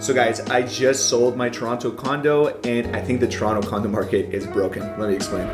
So guys, I just sold my Toronto condo and I think the Toronto condo market is broken. Let me explain.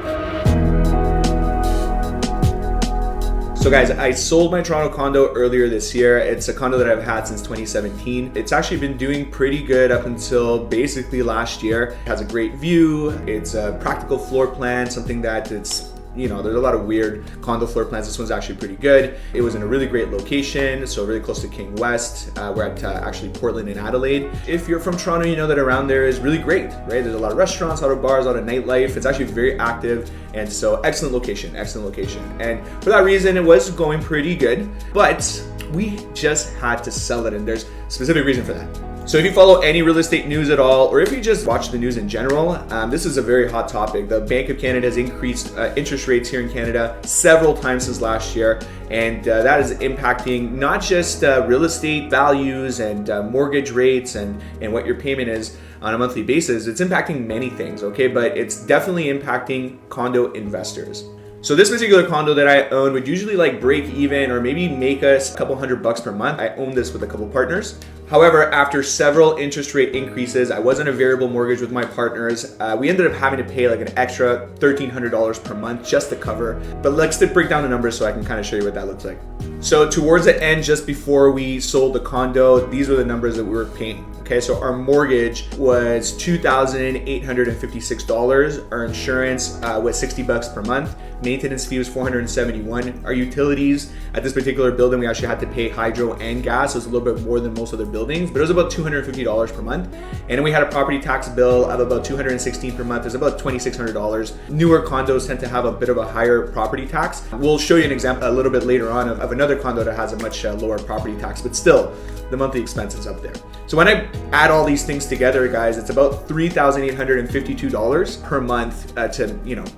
So guys, I sold my Toronto condo earlier this year. It's a condo that I've had since 2017. It's actually been doing pretty good up until basically last year. It has a great view. It's a practical floor plan, something that it's, there's a lot of weird condo floor plans. This one's actually pretty good. It was in a really great location, so really close to King West. We're at actually Portland and Adelaide. If you're from Toronto, you know that around there is really great, right? There's a lot of restaurants, a lot of bars, a lot of nightlife. It's actually very active, and so excellent location. And for that reason, it was going pretty good, but we just had to sell it, and there's a specific reason for that. So if you follow any real estate news at all, or if you just watch the news in general, this is a very hot topic. The Bank of Canada has increased interest rates here in Canada several times since last year, and that is impacting not just real estate values and mortgage rates and what your payment is on a monthly basis. It's impacting many things, okay? But it's definitely impacting condo investors. So this particular condo that I own would usually break even or maybe make us a couple $100 per month. I own this with a couple partners. However, after several interest rate increases, I was on a variable mortgage with my partners. We ended up having to pay an extra $1,300 per month just to cover. But let's break down the numbers so I can kind of show you what that looks like. So towards the end, just before we sold the condo, these were the numbers that we were paying. Okay, so our mortgage was $2,856. Our insurance was $60 per month. Maintenance fee was $471. Our utilities at this particular building, we actually had to pay hydro and gas. So it's a little bit more than most other buildings, but it was about $250 per month. And then we had a property tax bill of about $216 per month. It's about $2,600. Newer condos tend to have a bit of a higher property tax. We'll show you an example a little bit later on of another condo that has a much lower property tax, but still, the monthly expense is up there. So when I add all these things together, guys, it's about $3,852 per month to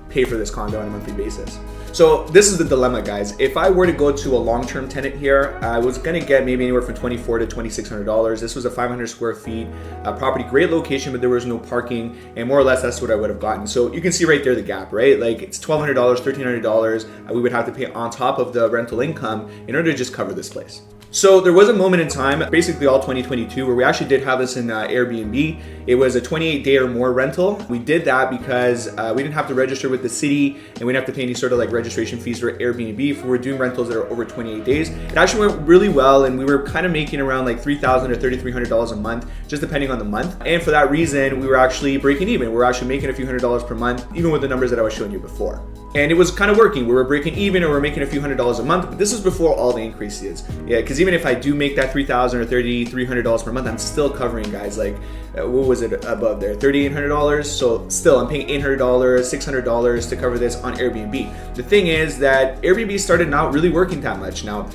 pay for this condo on a monthly basis. So this is the dilemma, guys. If I were to go to a long-term tenant here, I was gonna get maybe anywhere from $2,400 to $2,600. This was a 500 square feet property, great location, but there was no parking, and more or less that's what I would have gotten. So you can see right there the gap, right? It's $1,200, $1,300 we would have to pay on top of the rental income in order to just cover this place. So there was a moment in time, basically all 2022, where we actually did have this in Airbnb. It was a 28-day or more rental. We did that because we didn't have to register with the city, and we didn't have to pay any sort of registration fees for Airbnb if we were doing rentals that are over 28 days. It actually went really well, and we were kind of making around $3,000 to $3,300 a month, just depending on the month. And for that reason, we were actually breaking even. We were actually making a few $100s per month, even with the numbers that I was showing you before. And it was kind of working. We were breaking even, or we were making a few $100s a month, but this was before all the increases. Yeah, because even if I do make that $3,000 or $3,300 per month, I'm still covering, guys, what was it above there? $3,800. So still, I'm paying $800, $600 to cover this on Airbnb. The thing is that Airbnb started not really working that much. Now,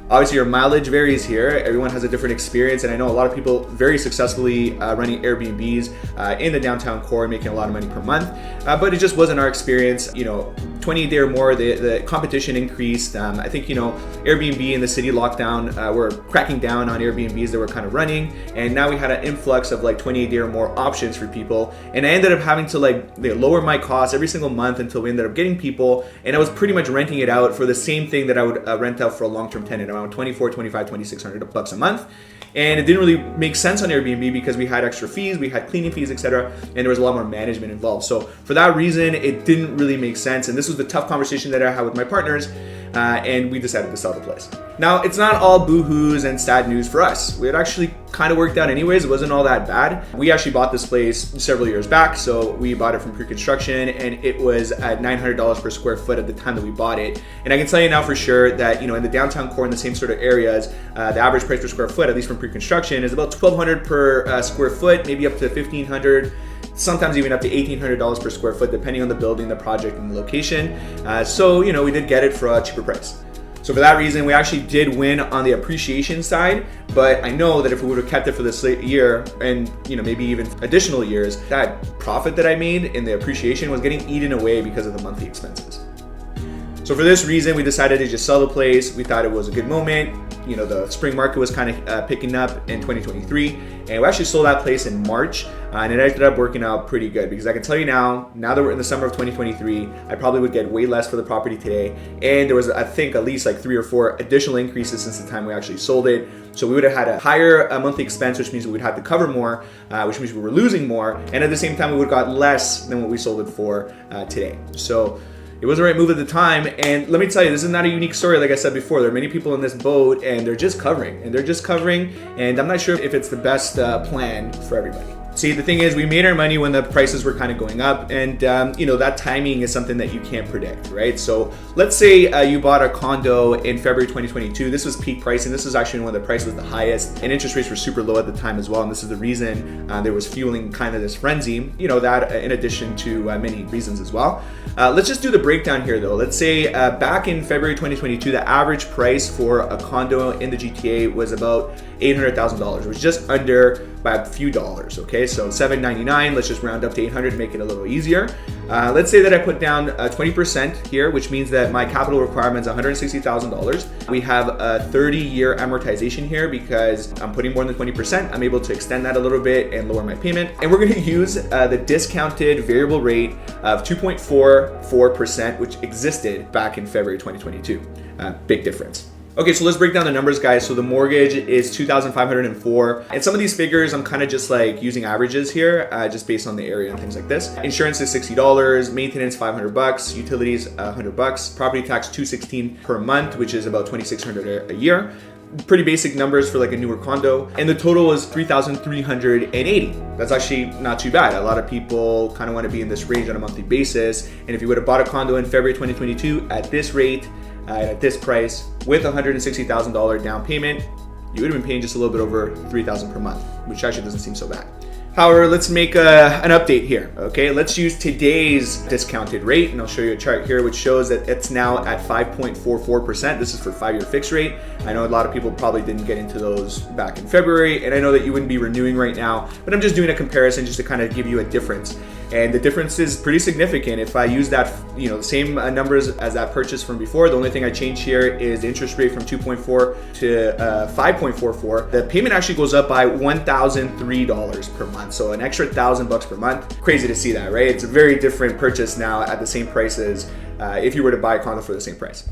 obviously, your mileage varies here. Everyone has a different experience, and I know a lot of people very successfully running Airbnbs in the downtown core, making a lot of money per month, but it just wasn't our experience. 28-day or more, the competition increased. I think, Airbnb in the city lockdown, were cracking down on Airbnbs that were kind of running, and now we had an influx of 28-day or more options for people, and I ended up having to lower my costs every single month until we ended up getting people, and I was pretty much renting it out for the same thing that I would rent out for a long-term tenant, around $2,400, $2,500, $2,600 a month. And it didn't really make sense on Airbnb because we had extra fees, we had cleaning fees, etc., and there was a lot more management involved. So for that reason, it didn't really make sense. And this was the tough conversation that I had with my partners, and we decided to sell the place. Now, it's not all boo-hoos and sad news for us. It actually kind of worked out anyways. It wasn't all that bad. We actually bought this place several years back. So we bought it from pre-construction, and it was at $900 per square foot at the time that we bought it. And I can tell you now for sure that, in the downtown core, in the same sort of areas, the average price per square foot, at least from pre-construction, is about $1,200 per square foot, maybe up to $1,500. Sometimes even up to $1,800 per square foot, depending on the building, the project, and the location. So we did get it for a cheaper price. So for that reason, we actually did win on the appreciation side, but I know that if we would have kept it for this year and maybe even additional years, that profit that I made in the appreciation was getting eaten away because of the monthly expenses. So for this reason, we decided to just sell the place. We thought it was a good moment. You know, the spring market was kind of picking up in 2023, and we actually sold that place in March, and it ended up working out pretty good, because I can tell you now that we're in the summer of 2023, I probably would get way less for the property today, and there was, I think, at least like 3 or 4 additional increases since the time we actually sold it. So we would have had a higher monthly expense, which means we would have to cover more, which means we were losing more, and at the same time we would have got less than what we sold it for today. So it was the right move at the time, and let me tell you, this is not a unique story. Like I said before, there are many people in this boat, and they're just covering, and I'm not sure if it's the best plan for everybody. See, the thing is, we made our money when the prices were kind of going up, and you know, that timing is something that you can't predict, right? So let's say you bought a condo in February 2022. This was peak pricing. This was actually when the price was the highest, and interest rates were super low at the time as well. And this is the reason there was fueling kind of this frenzy. You know, that in addition to many reasons as well. Let's just do the breakdown here, though. Let's say back in February 2022, the average price for a condo in the GTA was about $800,000, which was just under by a few dollars. Okay, so $799. Let's just round up to 800, make it a little easier. Let's say that I put down 20% here, which means that my capital requirement is $160,000. We have a 30-year amortization here because I'm putting more than 20%. I'm able to extend that a little bit and lower my payment. And we're going to use the discounted variable rate of 2.44%, which existed back in February 2022. Big difference. Okay, so let's break down the numbers, guys. So the mortgage is $2,504. And some of these figures, I'm kind of just like using averages here, just based on the area and things like this. Insurance is $60, maintenance $500, utilities $100, property tax $216 per month, which is about $2,600 a year. Pretty basic numbers for like a newer condo. And the total was $3,380. That's actually not too bad. A lot of people kind of want to be in this range on a monthly basis. And if you would have bought a condo in February 2022 at this rate, at this price, with $160,000 down payment, you would have been paying just a little bit over $3,000 per month, which actually doesn't seem so bad. However, let's make an update here, okay? Let's use today's discounted rate, and I'll show you a chart here which shows that it's now at 5.44%. This is for 5-year fixed rate. I know a lot of people probably didn't get into those back in February, and I know that you wouldn't be renewing right now, but I'm just doing a comparison just to kind of give you a difference. And the difference is pretty significant. If I use that, you know, the same numbers as that purchase from before, the only thing I changed here is the interest rate from 2.4 to 5.44. The payment actually goes up by $1,003 per month. So an extra $1,000 per month. Crazy to see that, right? It's a very different purchase now at the same price as if you were to buy a condo for the same price.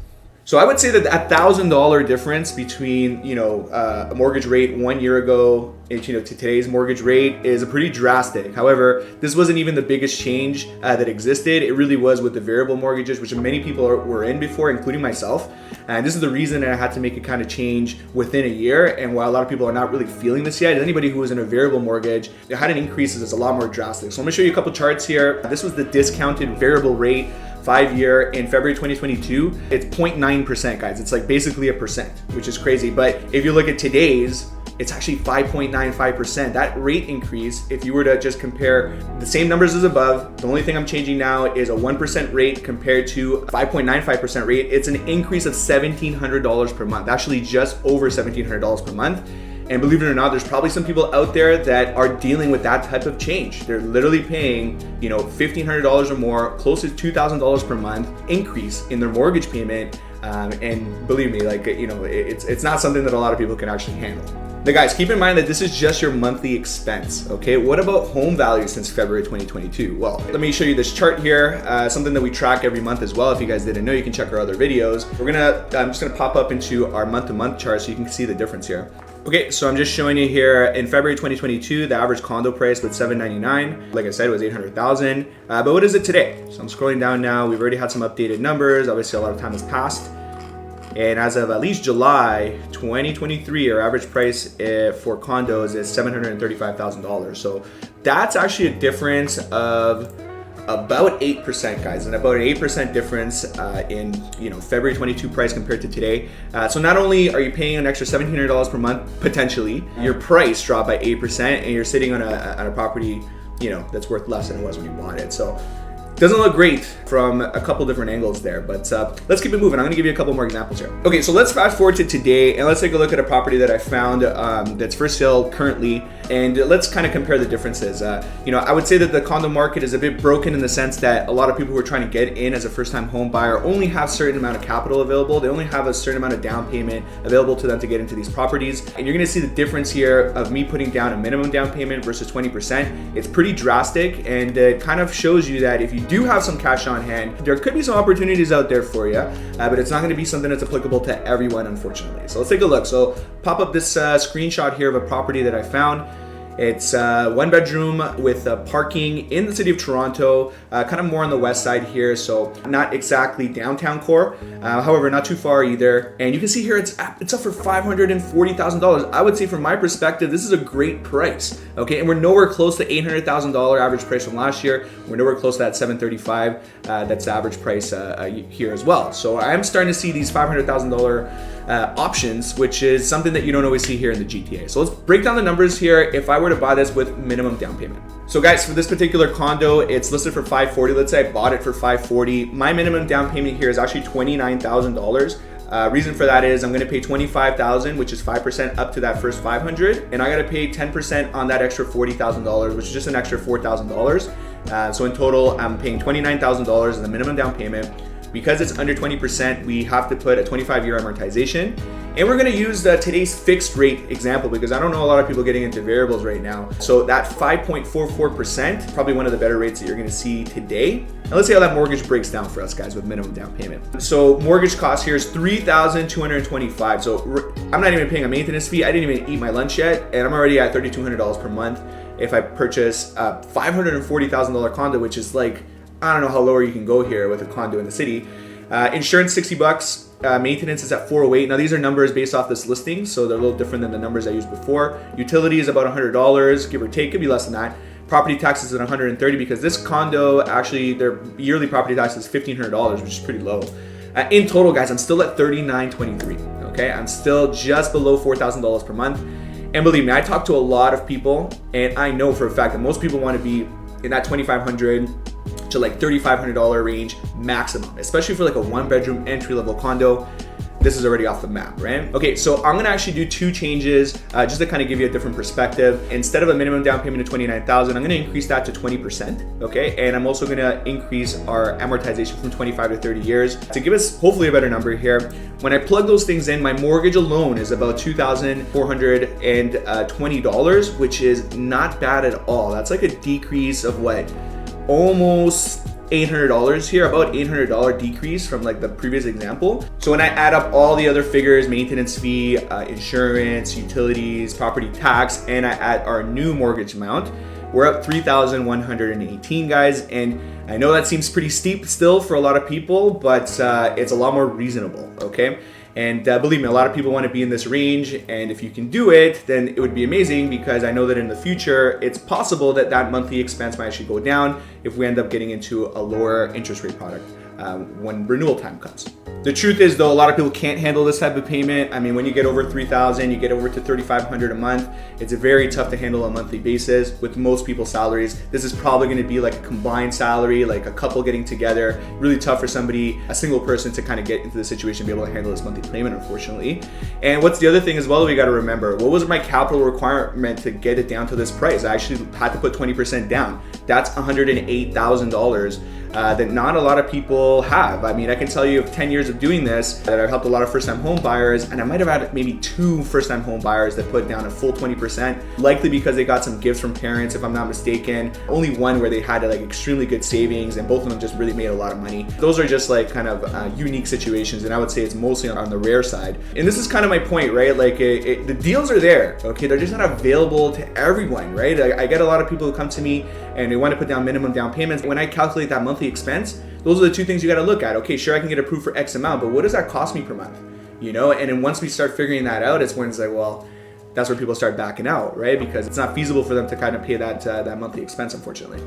So I would say that a $1,000 difference between, you know, a mortgage rate 1 year ago and, you know, to today's mortgage rate is a pretty drastic. However, this wasn't even the biggest change that existed. It really was with the variable mortgages, which many people were in before, including myself. And this is the reason that I had to make a kind of change within a year. And while a lot of people are not really feeling this yet, anybody who was in a variable mortgage, it had an increase that's a lot more drastic. So I'm gonna show you a couple charts here. This was the discounted variable rate 5-year in February 2022. It's 0.9%, guys. It's like basically a percent, which is crazy. But if you look at today's, it's actually 5.95%. That rate increase, if you were to just compare the same numbers as above, the only thing I'm changing now is a 1% rate compared to a 5.95% rate. It's an increase of $1,700 per month, actually just over $1,700 per month. And believe it or not, there's probably some people out there that are dealing with that type of change. They're literally paying, you know, $1,500 or more, close to $2,000 per month increase in their mortgage payment. And believe me, like, you know, it's not something that a lot of people can actually handle. Now guys, keep in mind that this is just your monthly expense, okay? What about home value since February 2022? Well, let me show you this chart here, something that we track every month as well. If you guys didn't know, you can check our other videos. I'm just gonna pop up into our month-to-month chart so you can see the difference here. Okay, so I'm just showing you here in February 2022, the average condo price was $799. Like I said, it was $800,000. But what is it today? So I'm scrolling down now. We've already had some updated numbers. Obviously, a lot of time has passed. And as of at least July 2023, our average price for condos is $735,000. So that's actually a difference of about 8%, guys, and about an 8% difference in, you know, February 22 price compared to today. So not only are you paying an extra $1,700 per month potentially, your price dropped by 8%, and you're sitting on a property, you know, that's worth less than it was when you bought it. So doesn't look great from a couple different angles there, but let's keep it moving. I'm gonna give you a couple more examples here. Okay, so let's fast forward to today and let's take a look at a property that I found that's for sale currently. And let's kind of compare the differences. I would say that the condo market is a bit broken in the sense that a lot of people who are trying to get in as a first-time home buyer only have a certain amount of capital available. They only have a certain amount of down payment available to them to get into these properties. And you're gonna see the difference here of me putting down a minimum down payment versus 20%. It's pretty drastic, and it kind of shows you that if you do have some cash on hand, there could be some opportunities out there for you, but it's not gonna be something that's applicable to everyone, unfortunately. So let's take a look. So pop up this screenshot here of a property that I found. It's one bedroom with parking in the city of Toronto, kind of more on the west side here, so not exactly downtown core, however, not too far either. And you can see here it's up for $540,000. I would say from my perspective, this is a great price, okay? And we're nowhere close to $800,000 average price from last year. We're nowhere close to that $735,000, that's the average price here as well. So I'm starting to see these $500,000 options, which is something that you don't always see here in the GTA. So let's break down the numbers here if I were to buy this with minimum down payment. So guys, for this particular condo, it's listed for $540,000. Let's say I bought it for $540,000. My minimum down payment here is actually $29,000. Reason for that is I'm gonna pay $25,000, which is 5% up to that first $500,000, and I gotta pay 10% on that extra $40,000, which is just an extra $4,000. So in total, I'm paying $29,000 as the minimum down payment. Because it's under 20%, we have to put a 25-year amortization. And we're gonna use today's fixed rate example because I don't know a lot of people getting into variables right now. So that 5.44%, probably one of the better rates that you're gonna see today. Now let's see how that mortgage breaks down for us guys with minimum down payment. So mortgage cost here is $3,225. So I'm not even paying a maintenance fee. I didn't even eat my lunch yet, and I'm already at $3,200 per month. If I purchase a $540,000 condo, which is like, I don't know how lower you can go here with a condo in the city. Insurance, $60. Maintenance is at $408. Now these are numbers based off this listing, so they're a little different than the numbers I used before. Utility is about $100, give or take, could be less than that. Property taxes at $130 because this condo, actually their yearly property tax is $1,500, which is pretty low. In total, guys, I'm still at $3,923, okay? I'm still just below $4,000 per month. And believe me, I talk to a lot of people, and I know for a fact that most people want to be in that $2,500 to like $3,500 range maximum, especially for like a one bedroom entry level condo. This is already off the map, right? Okay, so I'm gonna actually do two changes just to kind of give you a different perspective. Instead of a minimum down payment of $29,000, I'm gonna increase that to 20%, okay? And I'm also gonna increase our amortization from 25 to 30 years to give us hopefully a better number here. When I plug those things in, my mortgage alone is about $2,420, which is not bad at all. That's like a decrease of what? Almost $800 here, about $800 decrease from like the previous example. So when I add up all the other figures, maintenance fee, insurance, utilities, property tax, and I add our new mortgage amount, we're up $3,118, guys. And I know that seems pretty steep still for a lot of people, but it's a lot more reasonable, okay? And believe me, a lot of people want to be in this range, and if you can do it, then it would be amazing because I know that in the future, it's possible that that monthly expense might actually go down if we end up getting into a lower interest rate product when renewal time comes. The truth is though, a lot of people can't handle this type of payment. I mean, when you get over $3,000, you get over to $3,500 a month, it's very tough to handle on a monthly basis with most people's salaries. This is probably gonna be like a combined salary, like a couple getting together. Really tough for somebody, a single person to kind of get into the situation, be able to handle this monthly payment, unfortunately. And what's the other thing as well that we gotta remember, what was my capital requirement to get it down to this price? I actually had to put 20% down. That's $108,000. That not a lot of people have. I mean, I can tell you of 10 years of doing this that I've helped a lot of first-time home buyers, and I might have had maybe 2 first-time home buyers that put down a full 20%, likely because they got some gifts from parents, if I'm not mistaken. Only one where they had like extremely good savings, and both of them just really made a lot of money. Those are just like kind of unique situations, and I would say it's mostly on the rare side. And this is kind of my point, right? Like the deals are there, okay? They're just not available to everyone, right? I get a lot of people who come to me and they want to put down minimum down payments. When I calculate that monthly expense, those are the two things you got to look at. Okay, sure, I can get approved for X amount, but what does that cost me per month? You know, and then once we start figuring that out, it's when it's like, well, that's where people start backing out, right? Because it's not feasible for them to kind of pay that monthly expense, unfortunately.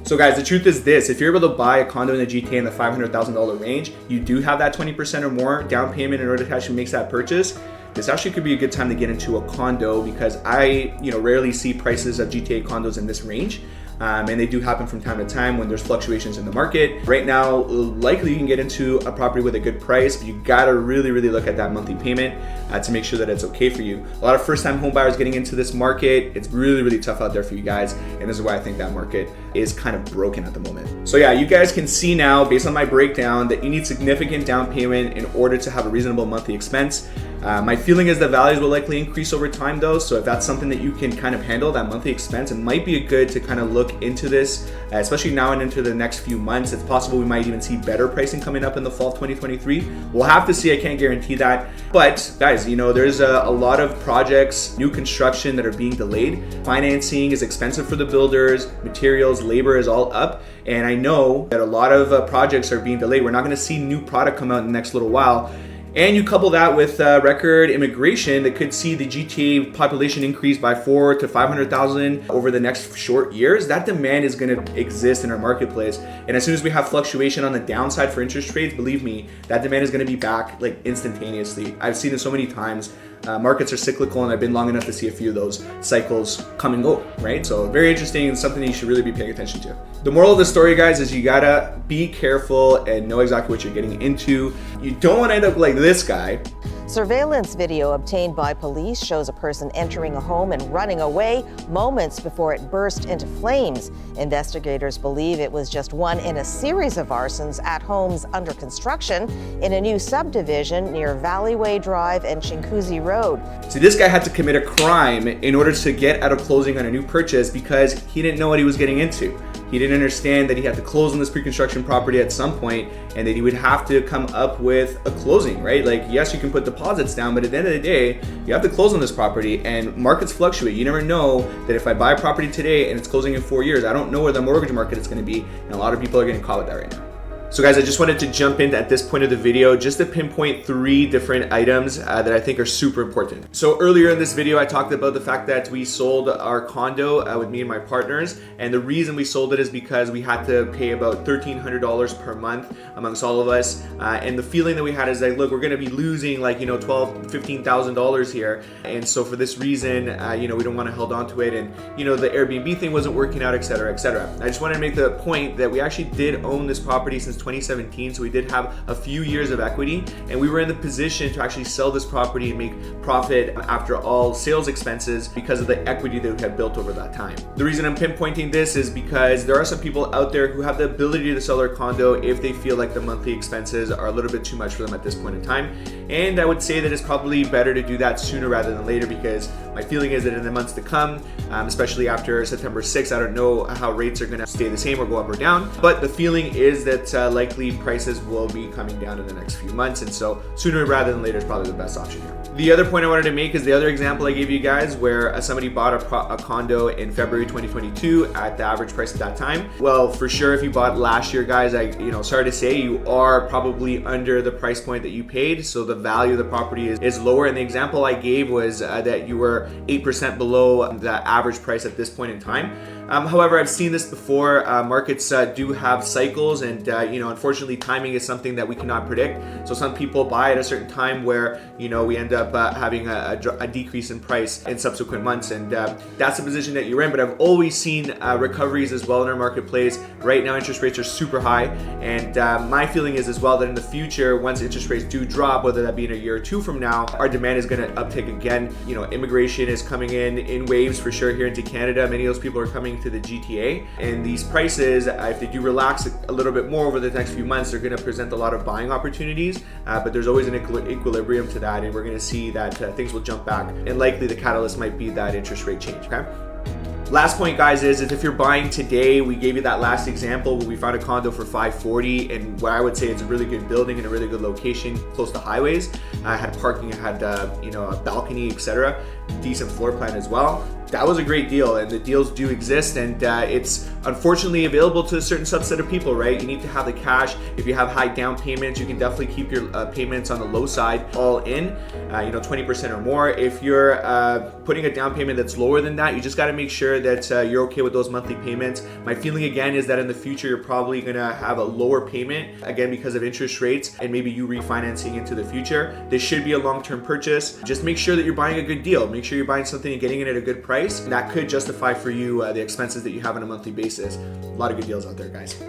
So guys, the truth is this, if you're able to buy a condo in the GTA in the $500,000 range, you do have that 20% or more down payment in order to actually make that purchase. This actually could be a good time to get into a condo because I, rarely see prices of GTA condos in this range. and they do happen from time to time when there's fluctuations in the market. Right now, likely you can get into a property with a good price, but you gotta really look at that monthly payment to make sure that it's okay for you. A lot of first-time home buyers getting into this market. It's really tough out there for you guys, and this is why I think that market is kind of broken at the moment. So yeah, you guys can see now, based on my breakdown, that you need significant down payment in order to have a reasonable monthly expense. My feeling is that values will likely increase over time though, so if that's something that you can kind of handle, that monthly expense, it might be good to kind of look into this, especially now and into the next few months. It's possible we might even see better pricing coming up in the fall of 2023. We'll have to see, I can't guarantee that. But guys, you know, there's a lot of projects, new construction that are being delayed. Financing is expensive for the builders, materials, labor is all up. And I know that a lot of projects are being delayed. We're not gonna see new product come out in the next little while. And you couple that with record immigration that could see the GTA population increase by 400,000 to 500,000 over the next short years. That demand is going to exist in our marketplace. And as soon as we have fluctuation on the downside for interest rates, believe me, that demand is going to be back like instantaneously. I've seen it so many times. Markets are cyclical, and I've been long enough to see a few of those cycles come and go, right? So very interesting and something that you should really be paying attention to. The moral of the story, guys, is you gotta be careful and know exactly what you're getting into. You don't want to end up like this guy. Surveillance video obtained by police shows a person entering a home and running away moments before it burst into flames. Investigators believe it was just one in a series of arsons at homes under construction in a new subdivision near Valleyway Drive and Chinguacousy Road. See, this guy had to commit a crime in order to get out of closing on a new purchase because he didn't know what he was getting into. He didn't understand that he had to close on this pre-construction property at some point and that he would have to come up with a closing, right? Like, yes, you can put deposits down, but at the end of the day, you have to close on this property, and markets fluctuate. You never know that if I buy a property today and it's closing in 4 years, I don't know where the mortgage market is going to be, and a lot of people are getting caught with that right now. So guys, I just wanted to jump in at this point of the video just to pinpoint 3 different items that I think are super important. So earlier in this video, I talked about the fact that we sold our condo with me and my partners. And the reason we sold it is because we had to pay about $1,300 per month amongst all of us. And the feeling that we had is like, look, we're gonna be losing like, $12,000, $15,000 here. And so for this reason, we don't wanna hold on to it. And the Airbnb thing wasn't working out, et cetera, et cetera. I just wanted to make the point that we actually did own this property since 2017, so we did have a few years of equity, and we were in the position to actually sell this property and make profit after all sales expenses because of the equity that we had built over that time. The reason I'm pinpointing this is because there are some people out there who have the ability to sell their condo if they feel like the monthly expenses are a little bit too much for them at this point in time. And I would say that it's probably better to do that sooner rather than later, because my feeling is that in the months to come, especially after September 6th, I don't know how rates are going to stay the same or go up or down, but the feeling is that likely prices will be coming down in the next few months, and so sooner rather than later is probably the best option here. The other point I wanted to make is the other example I gave you guys where somebody bought a condo in February 2022 at the average price at that time. Well, for sure, if you bought last year, guys, sorry to say, you are probably under the price point that you paid, so the value of the property is lower. And the example I gave was that you were 8% below the average price at this point in time. However, I've seen this before. Markets do have cycles, and unfortunately, timing is something that we cannot predict. So some people buy at a certain time where we end up having a decrease in price in subsequent months, and that's the position that you're in. But I've always seen recoveries as well in our marketplace. Right now, interest rates are super high, and my feeling is as well that in the future, once interest rates do drop, whether that be in a year or two from now, our demand is going to uptick again. Immigration is coming in waves for sure here into Canada. Many of those people are coming to the GTA, and these prices, if they do relax a little bit more over the next few months, they're going to present a lot of buying opportunities, but there's always an equilibrium to that, and we're going to see that things will jump back, and likely the catalyst might be that interest rate change. Okay. Last point, guys, is if you're buying today, we gave you that last example where we found a condo for $540, and what I would say it's a really good building in a really good location close to highways. I had parking, I had a balcony, etc. Decent floor plan as well. That was a great deal, and the deals do exist, and it's unfortunately available to a certain subset of people, right? You need to have the cash. If you have high down payments, you can definitely keep your payments on the low side all in, 20% or more. If you're putting a down payment that's lower than that, you just got to make sure sure that you're okay with those monthly payments. My feeling again is that in the future, you're probably gonna have a lower payment, again, because of interest rates and maybe you refinancing into the future. This should be a long-term purchase. Just make sure that you're buying a good deal. Make sure you're buying something and getting it at a good price. And that could justify for you the expenses that you have on a monthly basis. A lot of good deals out there, guys.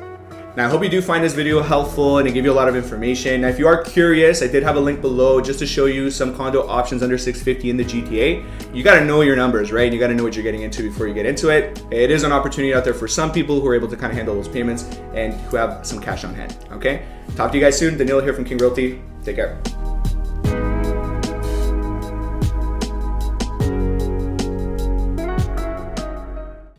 Now, I hope you do find this video helpful and it gave you a lot of information. Now, if you are curious, I did have a link below just to show you some condo options under 650 in the GTA. You gotta know your numbers, right? You gotta know what you're getting into before you get into it. It is an opportunity out there for some people who are able to kind of handle those payments and who have some cash on hand, okay? Talk to you guys soon. Daniel here from King Realty. Take care.